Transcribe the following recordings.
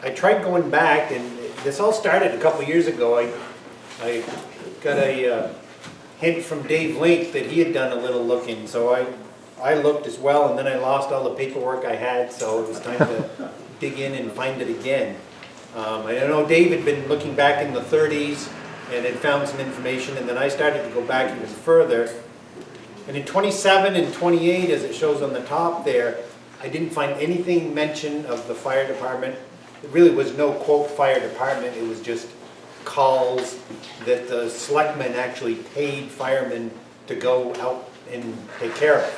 I tried going back, and this all started a couple years ago. I got a hint from Dave Link that he had done a little looking, so I looked as well, and then I lost all the paperwork I had, so it was time to dig in and find it again. I know Dave had been looking back in the 30s and had found some information, and then I started to go back even further. And in 27 and 28, as it shows on the top there, I didn't find anything mention of the fire department. There really was no quote fire department, it was just calls that the selectmen actually paid firemen to go out and take care of.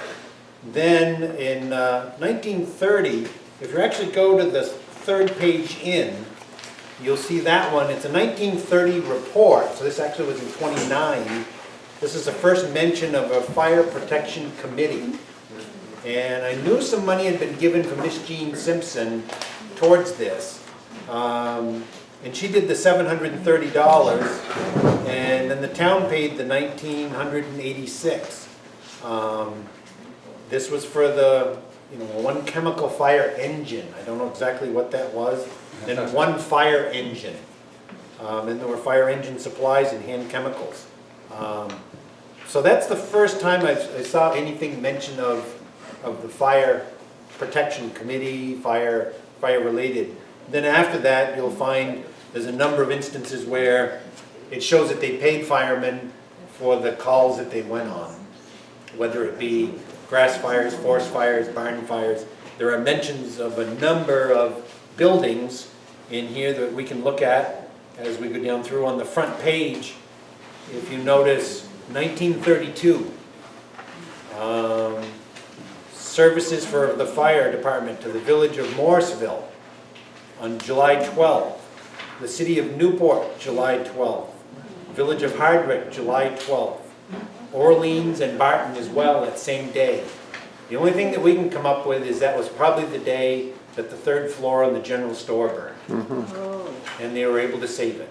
Then in 1930, if you actually go to the third page in, you'll see that one. It's a 1930 report, so this actually was in 29. This is the first mention of a fire protection committee. And I knew some money had been given from Miss Jean Simpson towards this. And she did the $730, and then the town paid the $1,986. This was for the, one chemical fire engine. I don't know exactly what that was. Then one fire engine. And there were fire engine supplies and hand chemicals. So that's the first time I saw anything mention of the fire protection committee, fire related. Then after that, you'll find there's a number of instances where it shows that they paid firemen for the calls that they went on, whether it be grass fires, forest fires, barn fires. There are mentions of a number of buildings in here that we can look at as we go down through. On the front page, if you notice, 1932, services for the fire department to the village of Morrisville on July 12th. The city of Newport, July 12th. Village of Hardwick, July 12th. Orleans and Barton as well that same day. The only thing that we can come up with is that was probably the day that the third floor on the general store burned. Mm-hmm. And they were able to save it.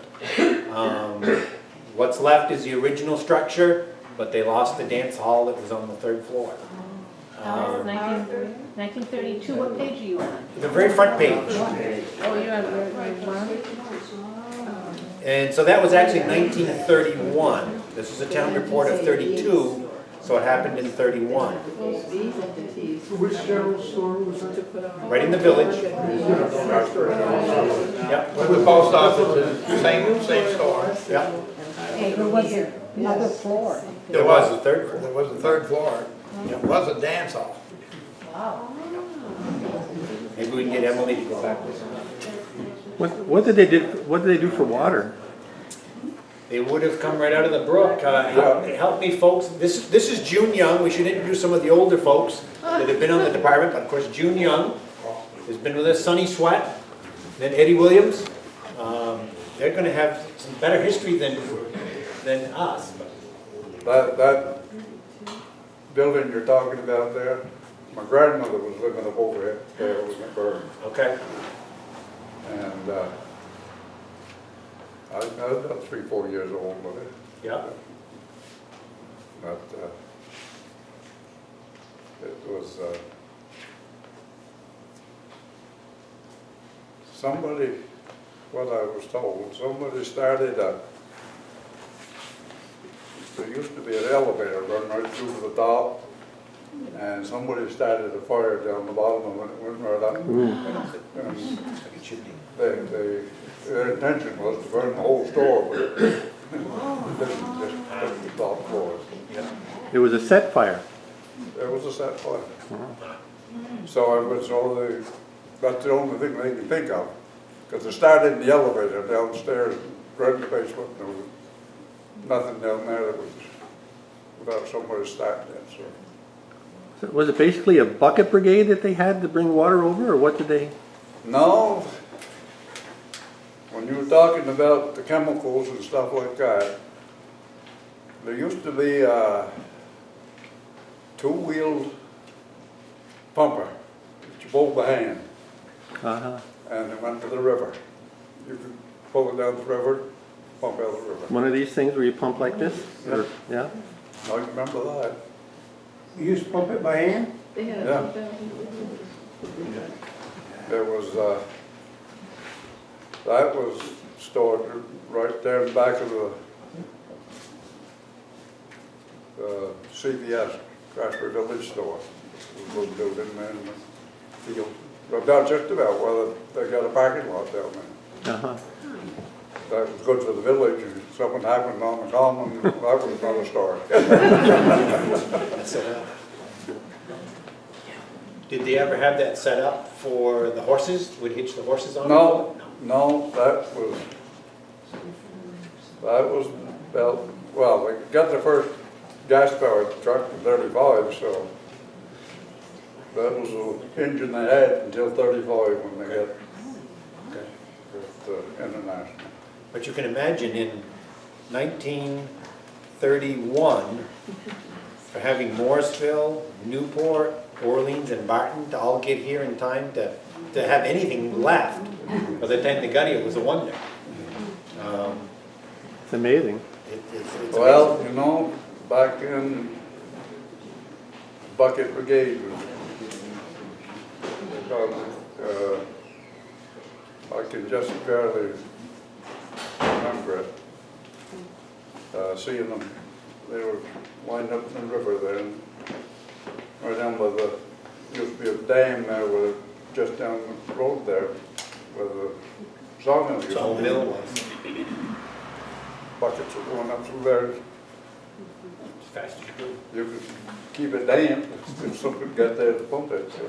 What's left is the original structure, but they lost the dance hall that was on the third floor. 1932, what page are you on? The very front page. Oh, you're on where? And so that was actually 1931. This was a town report of 32, so it happened in 31. Which general store was that? Right in the village. Yep. With the post office, same store. Yep. Hey, there was another floor. There was a third floor. There was a third floor. It was a dance hall. Wow. Maybe we can get Emily to go back with us. What did they do for water? They would have come right out of the brook. Help me, folks. This is June Young. We should introduce some of the older folks that have been on the department. But of course, June Young has been with us. Sonny Sweat, then Eddie Williams. They're going to have some better history than us. That building you're talking about there, my grandmother was living up over there with my bird. Okay. And I was about 3 or 4 years old with it. Yeah. But it was somebody, what I was told, somebody started there used to be an elevator running right through to the top, and somebody started a fire down the bottom and it went right up. And their intention was to burn the whole store, but it didn't just the top floors. It was a set fire. There was a set fire. So I was that's the only thing they can think of. Because it started in the elevator downstairs, right in the basement. There was nothing down there that was without somewhere to start it. So was it basically a bucket brigade that they had to bring water over, or what did they? No. When you were talking about the chemicals and stuff like that, there used to be a two-wheeled pumper that you pulled by hand, and it went to the river. You could pull it down the river, pump out the river. One of these things where you pump like this? Yeah. Or, yeah? I remember that. You used to pump it by hand? Yeah. There was That was stored right there in the back of the CVS, Craftsbury Village store. We wouldn't do it in there in the field. But not just about, well, they got a parking lot down there. Uh-huh. That was good for the village. If something happened on the common, that was another story. Did they ever have that set up for the horses? Would hitch the horses on? No, that was about, well, they got their first gas-powered truck in '35, so that was the engine they had until '35 when they got international. But you can imagine in 1931, for having Morrisville, Newport, Orleans, and Barton to all get here in time to have anything left. By the time they got here, it was a wonder. It's amazing. It's Well, amazing. you know, back in Bucket Brigade was, I can just barely remember it. Seeing them, they were lined up in the river there, and right down by the, used to be a dam there, where, just down the road there, where the sawmill used to be. Sawmill was Buckets were going up through there. as fast as you could. You could keep it damp if something got there to pump it. So.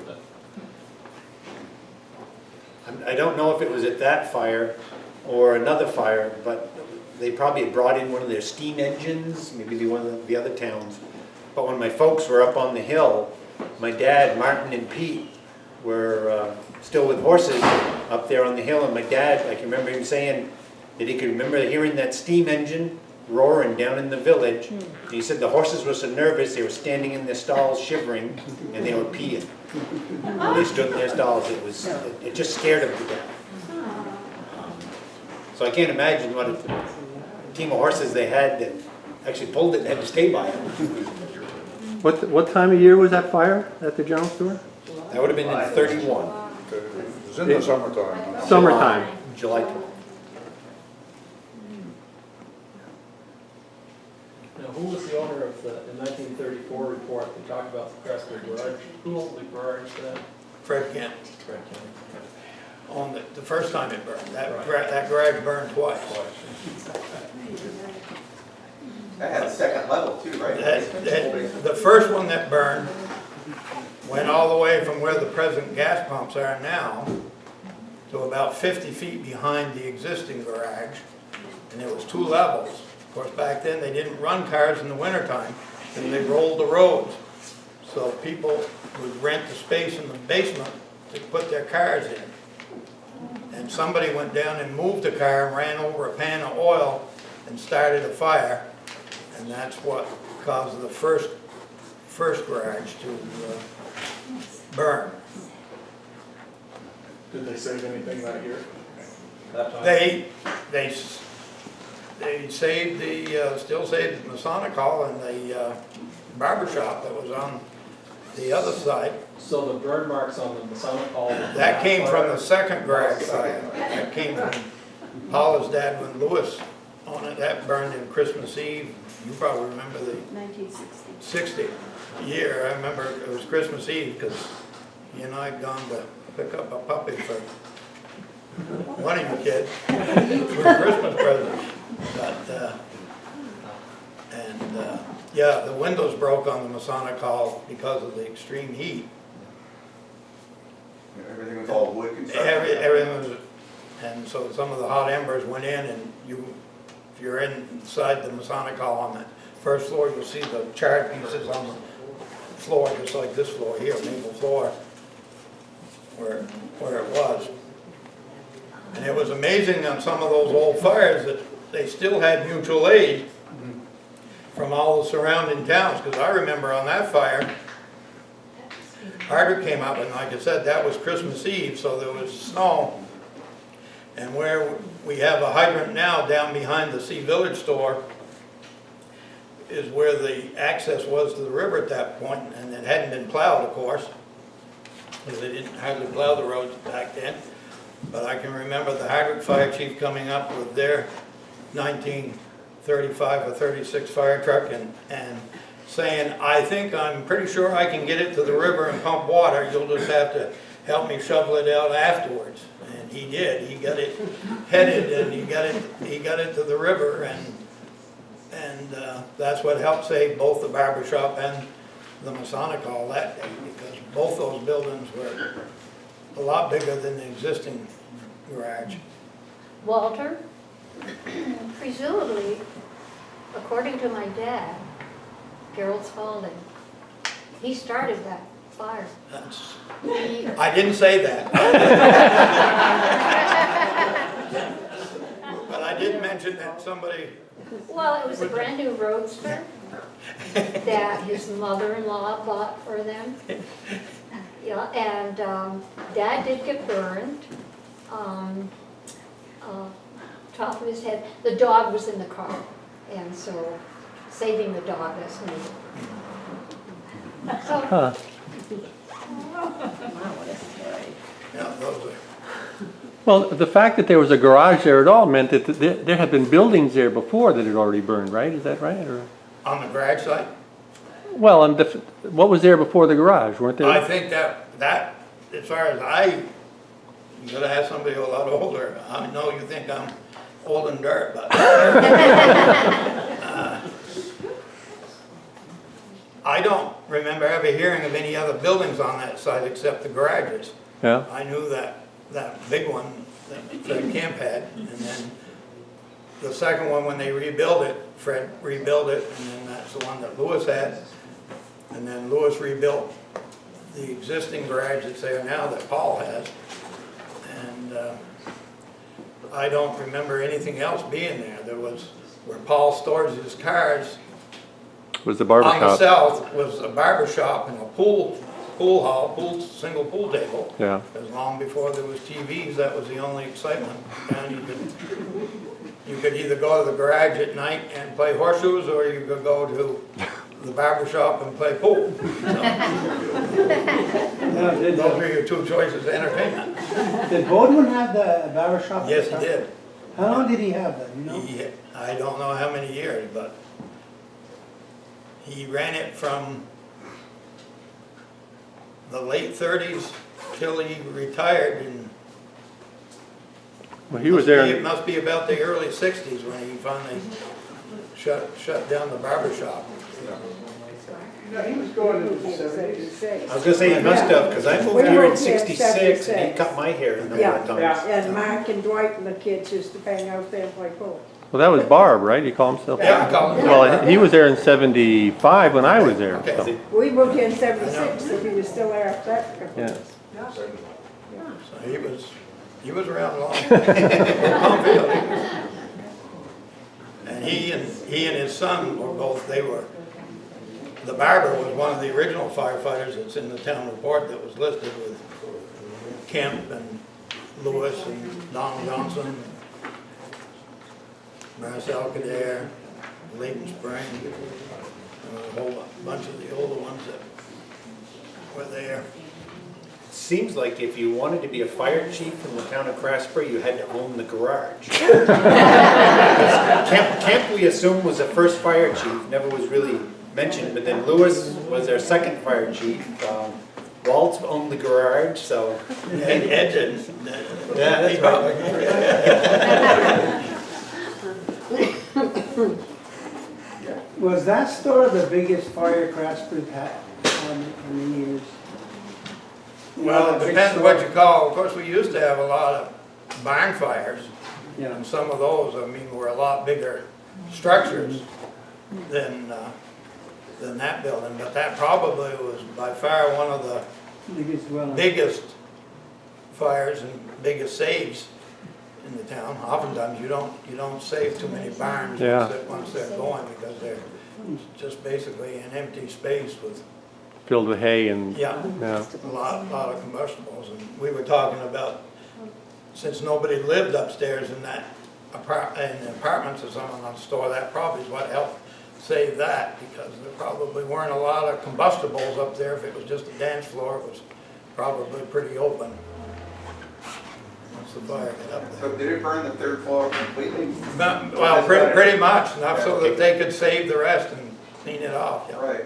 I don't know if it was at that fire or another fire, but they probably had brought in one of their steam engines, maybe one of the other towns. But when my folks were up on the hill, my dad, Martin and Pete, were still with horses up there on the hill, and my dad, I can remember him saying that he could remember hearing that steam engine roaring down in the village. And he said the horses were so nervous, they were standing in their stalls shivering, and they were peeing. When they stood in their stalls, it just scared them to death. So I can't imagine what a team of horses they had that actually pulled it and had to stay by it. What time of year was that fire at the general store? That would have been in '31, It was in the summertime. Summertime. July 12th. Now, who was the owner of the 1934 report that talked about the Craftsbury garage? Who owned the garage then? Fred Kent owned it the first time it burned. That garage burned twice. That had a second level too, right? The first one that burned went all the way from where the present gas pumps are now to about 50 feet behind the existing garage, and it was 2 levels. Of course, back then they didn't run cars in the wintertime, and they rolled the roads. So people would rent the space in the basement to put their cars in. And somebody went down and moved a car and ran over a pan of oil and started a fire. And that's what caused the first garage to burn. Did they save anything that year? That time? They saved still saved the Masonic Hall and the barber shop that was on the other side. So the burn marks on the Masonic Hall. That came from the second garage fire. That came from Paula's dad when Lewis on it. That burned in Christmas Eve. You probably remember the 1960 year. I remember it was Christmas Eve because he and I had gone to pick up a puppy for one of you kids for a Christmas present. But, yeah, the windows broke on the Masonic Hall because of the extreme heat. Everything was all wood construction. Everything was, and so some of the hot embers went in, and if you're inside the Masonic Hall on the first floor, you'll see the charred pieces on the floor, just like this floor here, maple floor, where it was. And it was amazing on some of those old fires that they still had mutual aid from all the surrounding towns, because I remember on that fire, Harder came up, and like I said, that was Christmas Eve, so there was snow. And where we have a hydrant now down behind the Sea Village store is where the access was to the river at that point, and it hadn't been plowed, of course, because they didn't hardly plow the roads back then. But I can remember the Hardwick Fire Chief coming up with their 1935 or 36 fire truck and saying, I'm pretty sure I can get it to the river and pump water, you'll just have to help me shovel it out afterwards. And he did, he got it headed and he got it to the river, and that's what helped save both the barber shop and the Masonic Hall that day, because both those buildings were a lot bigger than the existing garage. Walter, presumably, according to my dad, Gerald Spalding, he started that fire. I didn't say that. But I did mention that somebody, Well, it was a brand new roadster that his mother-in-law bought for them. Yeah, and Dad did get burned. Top of his head. The dog was in the car, and so saving the dog, that's me. So, Huh. yeah, those are, Well, the fact that there was a garage there at all meant that there had been buildings there before that had already burned, right? Is that right? Or on the garage side, well, what was there before the garage? Weren't there? I think that, as far as you gotta have somebody a lot older. I know you think I'm old and dirt, but I don't remember ever hearing of any other buildings on that site except the garages. Yeah. I knew that big one that Fred Camp had, and then the second one, when they rebuilt it, Fred rebuilt it, and then that's the one that Lewis had. And then Lewis rebuilt the existing garage that's there now that Paul has. And I don't remember anything else being there. There was, where Paul stores his cars, Was the barber on the shop? south was a barber shop and a pool hall, single pool table. Yeah. Because long before there was TVs, that was the only excitement. And you could either go to the garage at night and play horseshoes, or you could go to the barber shop and play pool. So, those are your two choices of entertainment. Did Baldwin have the barber shop? Yes, he did. How long did he have that, you know? I don't know how many years, but he ran it from the late 30s till he retired, and Well, he was there. it must be about the early 60s when he finally shut down the barber shop. He was going into the 70s. I was gonna say he must have, because I moved here in '66 and he cut my hair a number of times. And Mark and Dwight and the kids used to hang out there and play pool. Well, that was Barb, right? He called himself. Yeah, I call him. Well, he was there in '75 when I was there. Okay. So, We moved here in '76, so he was still there after that. yeah. So he was around long. And he and his son were both, the barber was one of the original firefighters that's in the town report that was listed with Kemp and Lewis and Donald Johnson, Marcel Kader, Leighton Spring, and a whole bunch of the older ones that were there. Seems like if you wanted to be a fire chief in the town of Craftsbury, you had to own the garage. Kemp, we assume, was the first fire chief, never was really mentioned, but then Lewis was our second fire chief. Waltz owned the garage, so. Ed didn't. Yeah, that's right. Was that store the biggest fire Craftsbury had in the years? Well, it depends what you call, of course, we used to have a lot of barn fires, Yeah. and some of those, I mean, were a lot bigger structures than that building, but that probably was by far one of the biggest fires and biggest saves in the town. Oftentimes, you don't save too many barns once they're going, because they're just basically an empty space with Filled with hay and. yeah. Yeah. a lot of combustibles. And we were talking about, since nobody lived upstairs in the apartments or something on the store, that probably is what helped save that, because there probably weren't a lot of combustibles up there. If it was just a dance floor, it was probably pretty open. once the fire got up there. So did it burn the third floor completely? Well, pretty much, enough so that they could save the rest and clean it off, yeah. Right.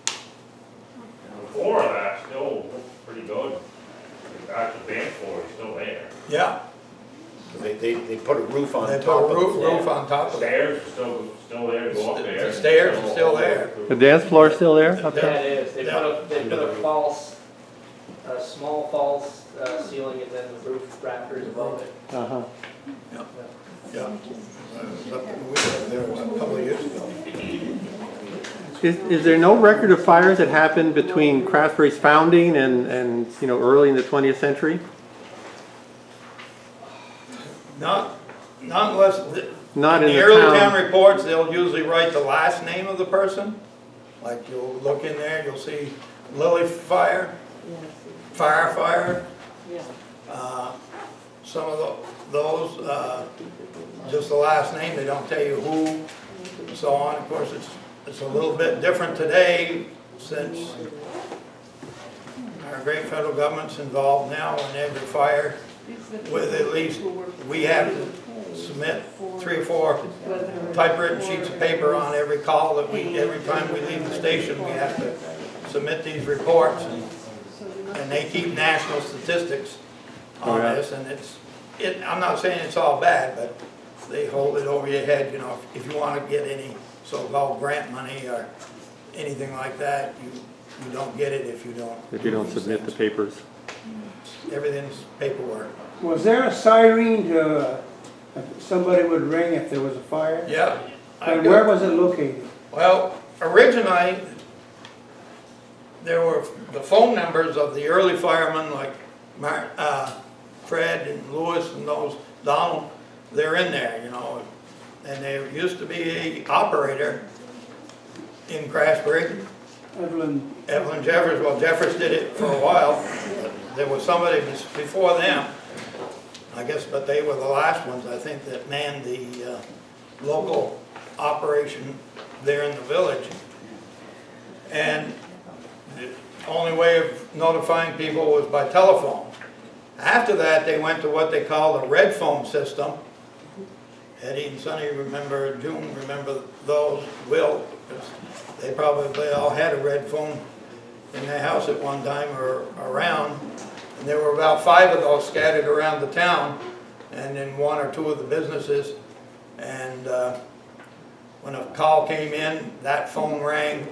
The floor of that still looks pretty good. The actual dance floor is still there. Yeah, They put a roof on they top put a of it. roof on The top of it. stairs are still there, go up there. The stairs are still there. The dance floor still there? up Yeah, there? it is. They put a false, a small false ceiling and then the roof rafters above it. Uh-huh. Yeah. We were there a couple of years ago. Is there no record of fires that happened between Craftsbury's founding and you know, early in the 20th century? Not unless, Not in in the the early town. town reports, they'll usually write the last name of the person. Like you'll look in there, you'll see Lily Fire, Fire. Some of those, just the last name, they don't tell you who, and so on. Of course, it's a little bit different today since our great federal government's involved now in every fire. With at least, we have to submit 3 or 4 typewritten sheets of paper on every call that every time we leave the station, we have to submit these reports. And they keep national statistics on this, and I'm not saying it's all bad, but they hold it over your head, you know, if you want to get any so-called grant money or anything like that, you don't get it if you don't submit the papers. Everything's paperwork. Was there a siren to, somebody would ring if there was a fire? Yeah. And where was it located? Well, originally, there were the phone numbers of the early firemen like Fred and Lewis and those, Donald, they're in there, you know. And there used to be an operator in Craftsbury, Evelyn, Jeffers. Well, Jeffers did it for a while. There was somebody before them, I guess, but they were the last ones, I think, that manned the local operation there in the village. And the only way of notifying people was by telephone. After that, they went to what they call the red phone system. Eddie and Sonny remember, June remember those, Will, they probably all had a red phone in their house at one time or around. And there were about 5 of those scattered around the town and in 1 or 2 of the businesses. And when a call came in, that phone rang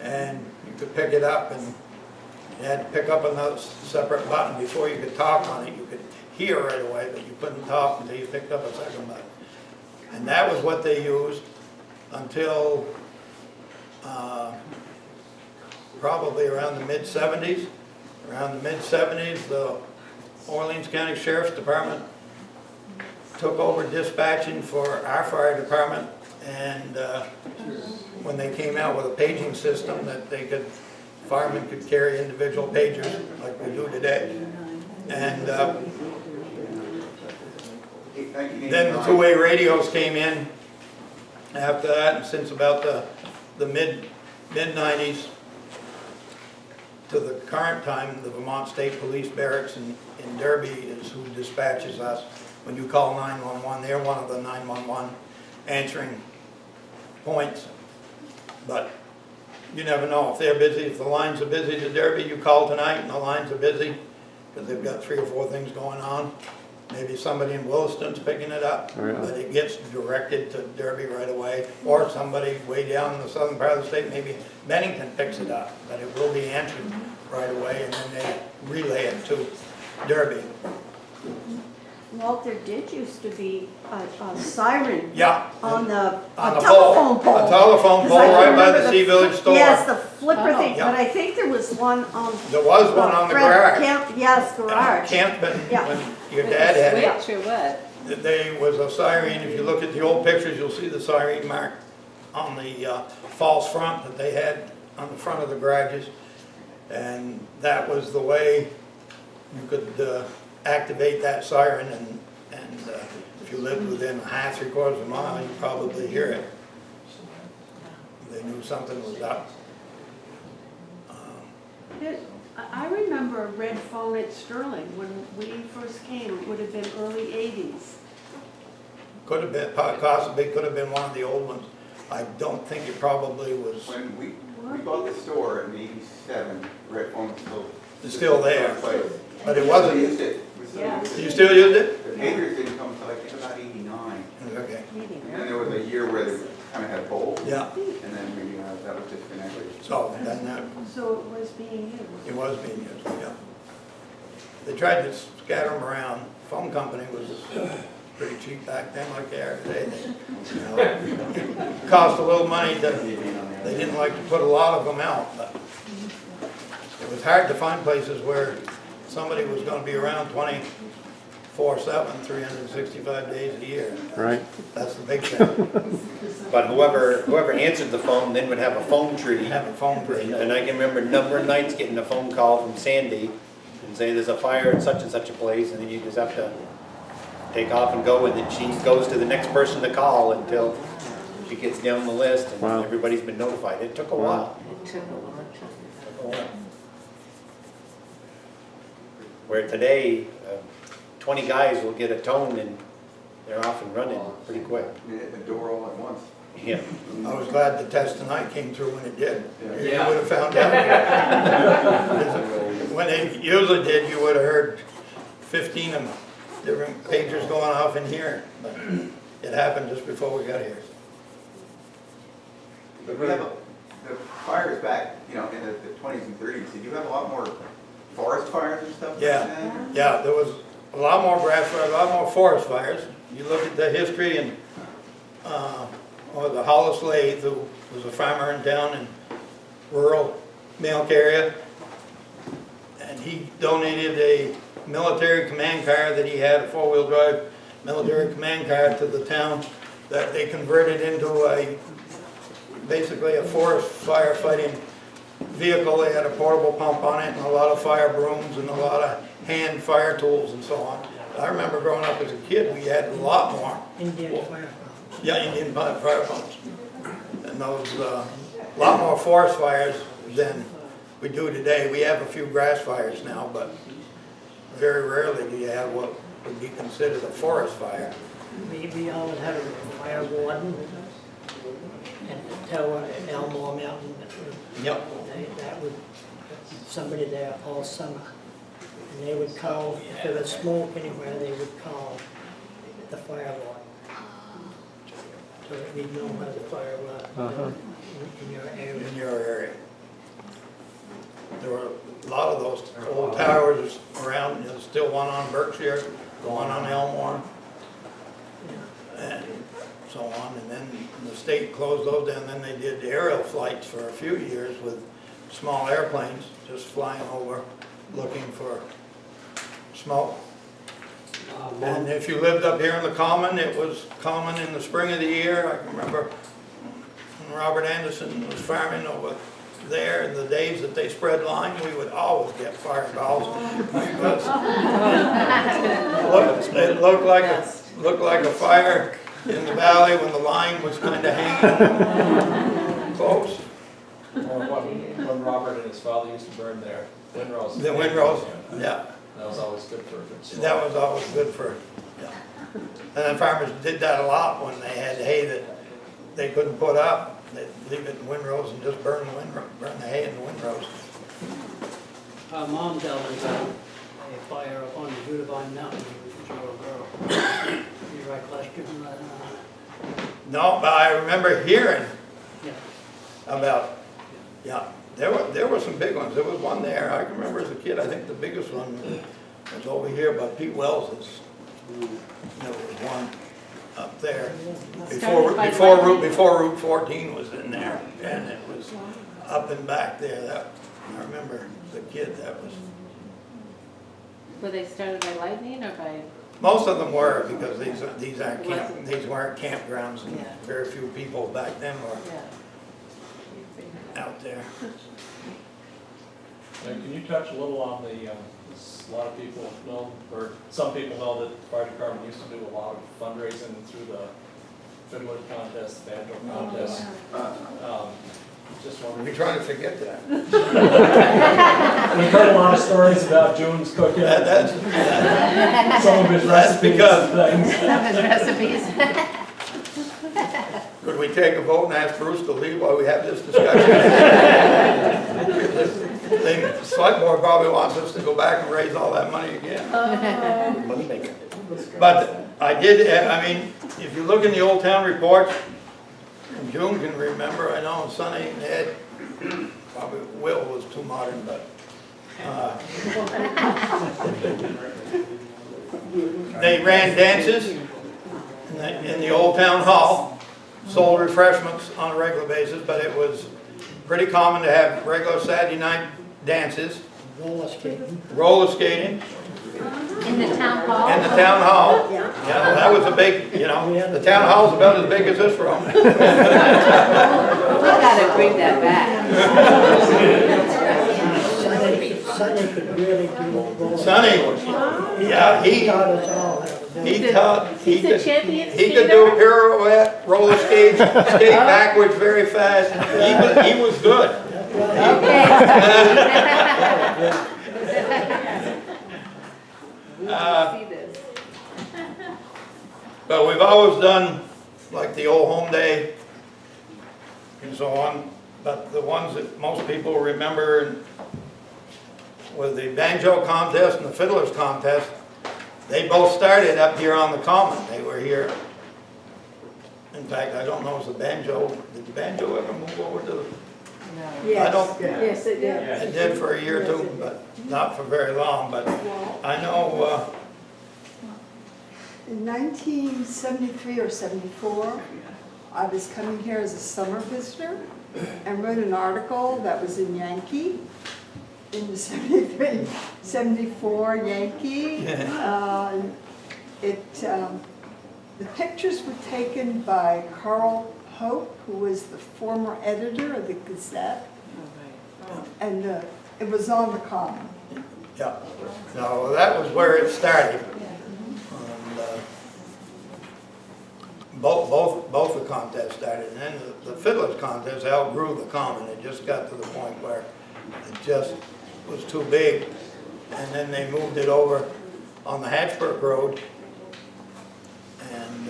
and you could pick it up, and you had to pick up another separate button before you could talk on it. You could hear right away, but you couldn't talk until you picked up a second button. And that was what they used until probably around the mid-70s. Around the mid-70s, the Orleans County Sheriff's Department took over dispatching for our fire department, and when they came out with a paging system that firemen could carry individual pagers like we do today. And then the 2-way radios came in after that, and since about the mid-90s to the current time, the Vermont State Police Barracks in Derby is who dispatches us. When you call 911, they're one of the 911 answering points. But you never know if they're busy. If the lines are busy to Derby, you call tonight and the lines are busy because they've got 3 or 4 things going on. Maybe somebody in Williston's picking it up, but it gets directed to Derby right away. Or somebody way down in the southern part of the state, maybe Bennington picks it up, but it will be answered right away, and then they relay it to Derby. Walt, there did used to be a siren Yeah. on a On telephone pole. A telephone pole 'Cause I right by remember the Sea Village store. Yes, the flipper thing, Yeah. but I think there was one on. There was one on the garage. Yes, garage. Campton, Yeah. when your dad had it. Which or what? There was a siren. If you look at the old pictures, you'll see the siren mark on the false front that they had on the front of the garages. And that was the way you could activate that siren, and if you lived within a half, 3/4 of a mile, you'd probably hear it. They knew something was up. I remember a red phone at Sterling when we first came, it would have been early 80s. Could have been, possibly could have been one of the old ones. I don't think it probably was. When we bought the store in '87, Red Phone was still. It's still there, but it We wasn't. used it. We still Yeah. used You it. still used it? The pavers didn't come until I think about '89. Okay. And then there was a year where they kind of had both. Yeah, And then maybe that was disconnected. so then that, So it was being used. it was being used, yeah. They tried to scatter them around. Phone company was pretty cheap back then like they are today. You know, it cost a little money to, they didn't like to put a lot of them out, but it was hard to find places where somebody was gonna be around 24/7, 365 days a year. Right. That's the big thing. But whoever answered the phone then would have a phone tree. Have a phone tree. And I can remember a number of nights getting a phone call from Sandy and say there's a fire at such and such a place, and then you just have to take off and go, and then she goes to the next person to call until she gets down the list and Wow. everybody's been notified. It took a while. It took a long time. Took a while. Where today, 20 guys will get a tone and they're off and running pretty quick. You hit the door all at once. Yeah. I was glad the test tonight came through when it did. You Yeah. would have found out. When they usually did, you would have heard 15 of them, different pagers going off in here. But it happened just before we got here. We have the fires back, in the 20s and 30s. Did you have a lot more forest fires and stuff? Yeah. back then? Yeah, there was a lot more grass fires, a lot more forest fires. You look at the history and, or the Hollis Lathe, who was a farmer in town in rural Milk area. And he donated a military command car that he had, a four-wheel drive military command car to the town that they converted into basically a forest firefighting vehicle. They had a portable pump on it and a lot of fire brooms and a lot of hand fire tools and so on. I remember growing up as a kid, we had a lot more. Indian fire. Yeah, Indian fire pumps. And those, a lot more forest fires than we do today. We have a few grass fires now, but very rarely do you have what would be considered a forest fire. We always had a fire warden at the tower at Elmore Mountain. Yep. That would, somebody there all summer. And they would call, if there was smoke anywhere, they would call the fire warden. So that we'd know where the fire was in your area. In your area. There were a lot of those old towers around, there's still one on Berkshire, the one on Elmore, and so on. And then the state closed those down, then they did aerial flights for a few years with small airplanes just flying over looking for smoke. And if you lived up here in the Common, it was common in the spring of the year. I can remember when Robert Anderson was farming over there, in the days that they spread line, we would always get fire calls. Because it looked like a fire in the valley when the line was kind of hanging close. When Robert and his father used to burn their windrows. The windrows, yeah. That was always good for a good smoke. That was always good for, yeah. And then farmers did that a lot when they had hay that they couldn't put up. They'd leave it in windrows and just burn the hay in the windrows. Our mom dealt with a fire up on the Judavine Mountain when she was a girl. You recollected that? No, but I remember hearing Yeah. about, yeah, there were some big ones. There was one there, I can remember as a kid, I think the biggest one was over here by Pete Wells's. There was one up there before Route 14 was in there, and it was up and back there. That I remember as a kid. That was. Were they started by lightning or by? Most of them were, because these weren't campgrounds, and Yeah. very few people back then were Yeah. out there. And can you touch a little on a lot of people know, or some people know that the fire department used to do a lot of fundraising through the Finwood contest, banjo contest. Just We're wondering. trying to forget that. We've heard a lot of stories about June's cooking. That's Some of his recipes because- and things. Some of his recipes. Could we take a vote and ask Bruce to leave while we have this discussion? The select board probably wants us to go back and raise all that money again. Moneymaker. But I did, I mean, if you look in the Old Town reports, and June can remember, I know Sonny and Ed, probably Will was too modern, but they ran dances in the Old Town Hall, sold refreshments on a regular basis, but it was pretty common to have regular Saturday night dances, Roller skating. roller skating In the town hall. in the town hall. Yeah. Yeah, that was a big, you know, the town hall's about as big as this room. We gotta bring that back. Sonny could really do roller. Sonny, yeah, He taught us all how to do it. he He's a champion he could do pirouette, roller skate backwards very fast. He was good. See this. But we've always done like the old home day and so on, but the ones that most people remember were the banjo contest and the fiddlers contest. They both started up here on the common. They were here. In fact, I don't know if the banjo, did the banjo ever move over to the, I don't, Yes, it did. it did for a year or two, but not for very long, but I know, In 1973 or 74, I was coming here as a summer visitor and wrote an article that was in Yankee, in the 73, 74 Yankee. The pictures were taken by Carl Hope, who was the former editor of the Gazette, and it was on the common. yeah, so that was where it started. And, both the contests started, and then the fiddlers contest outgrew the common. It just got to the point where it just was too big, and then they moved it over on the Hatchburg Road, and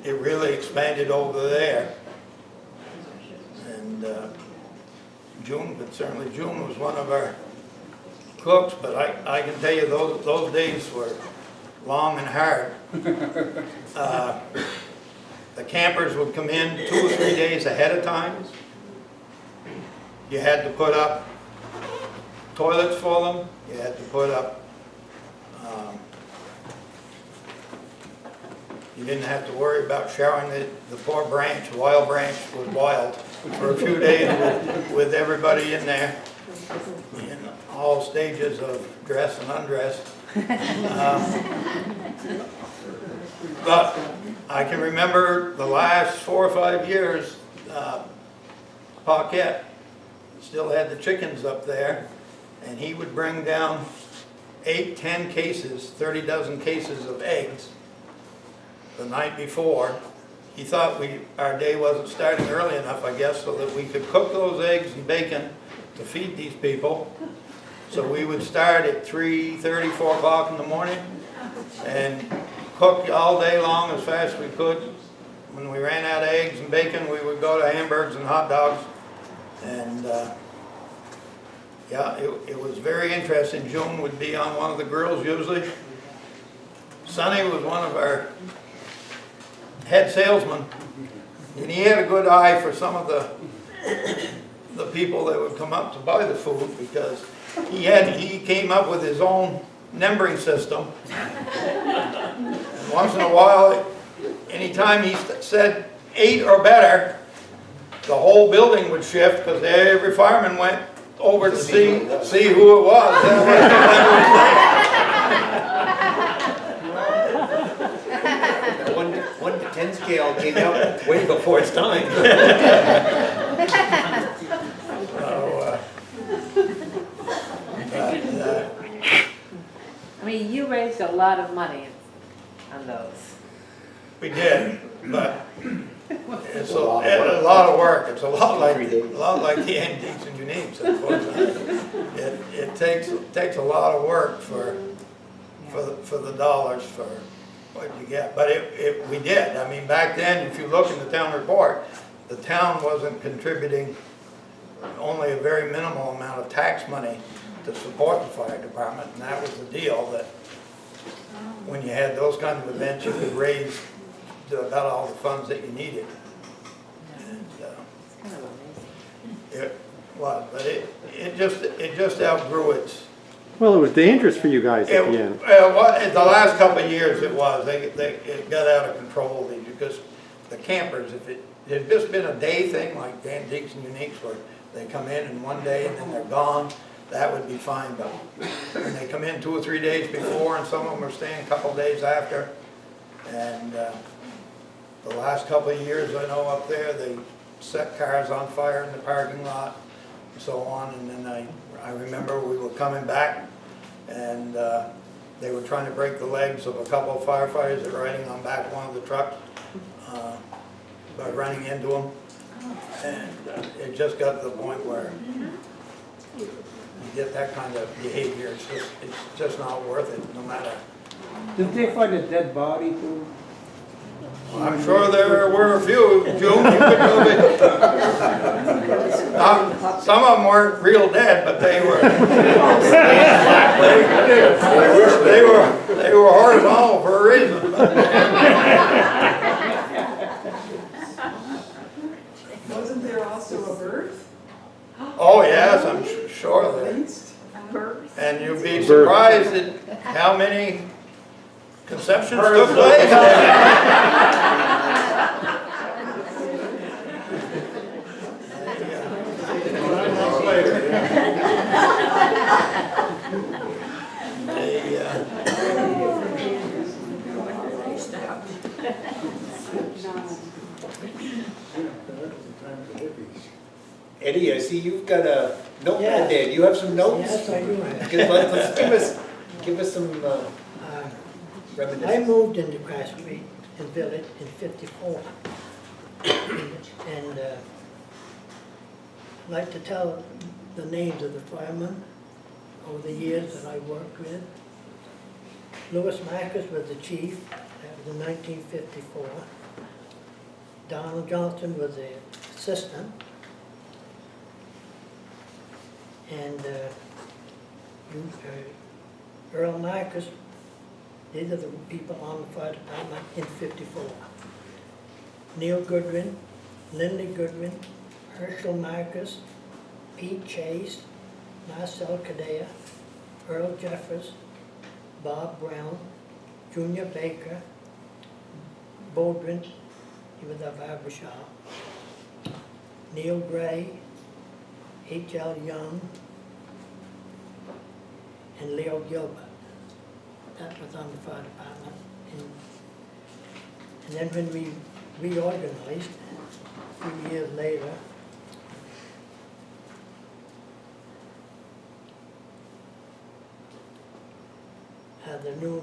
it really expanded over there. And June, but certainly June was one of our cooks, but I can tell you those days were long and hard. The campers would come in 2 or 3 days ahead of time. You had to put up toilets for them. You had to put up, you didn't have to worry about showering the poor Branch, Wild Branch was wild for a few days with everybody in there in all stages of dress and undress. But I can remember the last 4 or 5 years, Paquette still had the chickens up there, and he would bring down 8, 10 cases, 30 dozen cases of eggs the night before. He thought our day wasn't starting early enough, I guess, so that we could cook those eggs and bacon to feed these people. So we would start at 3:30, 4 o'clock in the morning and cook all day long as fast as we could. When we ran out of eggs and bacon, we would go to hamburgers and hot dogs. And yeah, it was very interesting. June would be on one of the grills usually. Sonny was one of our head salesmen, and he had a good eye for some of the people that would come up to buy the food, because he came up with his own numbering system. And once in a while, anytime he said 8 or better, the whole building would shift, because every fireman went over to see who it was. One to 10 scale came out way before its time. I mean, you raised a lot of money on those. We did, but It's a lot of work. It's a lot like the antiques and uniques, unfortunately. It takes a lot of work for the dollars for what you get. But we did. I mean, back then, if you look in the town report, the town wasn't contributing only a very minimal amount of tax money to support the fire department, and that was the deal, that when you had those kinds of events, you could raise about all the funds that you needed. And, it was, but it just outgrew its. Well, it was dangerous for you guys at the end. The last couple of years it was. It got out of control because the campers, if it had just been a day thing like the antiques and uniques where they come in one day and then they're gone, that would be fine. But when they come in 2 or 3 days before, and some of them are staying a couple of days after, and the last couple of years I know up there, they set cars on fire in the parking lot and so on. And then I remember we were coming back, and they were trying to break the legs of a couple of firefighters that were riding on back one of the trucks by running into them. And it just got to the point where you get that kind of behavior, it's just not worth it, no matter. Did they find a dead body too? I'm sure there were a few, June, you could know it. Some of them weren't real dead, but they were they were horizontal for a reason. Wasn't there also a birth? Oh yes, I'm sure there. And you'd be surprised at how many conceptions took place. Eddie, I see you've got a notepad there. Do you have some notes? Yes, I do have. Let's give us some reminiscence. I moved into Craftsbury Village in '54, and I'd like to tell the names of the firemen over the years that I worked with. Lewis Marcus was the chief. That was in 1954. Donald Johnson was the assistant. And Earl Marcus, these are the people on the fire department in '54. Neil Goodwin, Linda Goodwin, Herschel Marcus, Pete Chase, Marcel Cadea, Earl Jeffers, Bob Brown, Junior Baker, Baldwin, he was our barber shop, Neil Gray, H.L. Young, and Leo Gilbert. That was on the fire department. And then when we reorganized a few years later, the new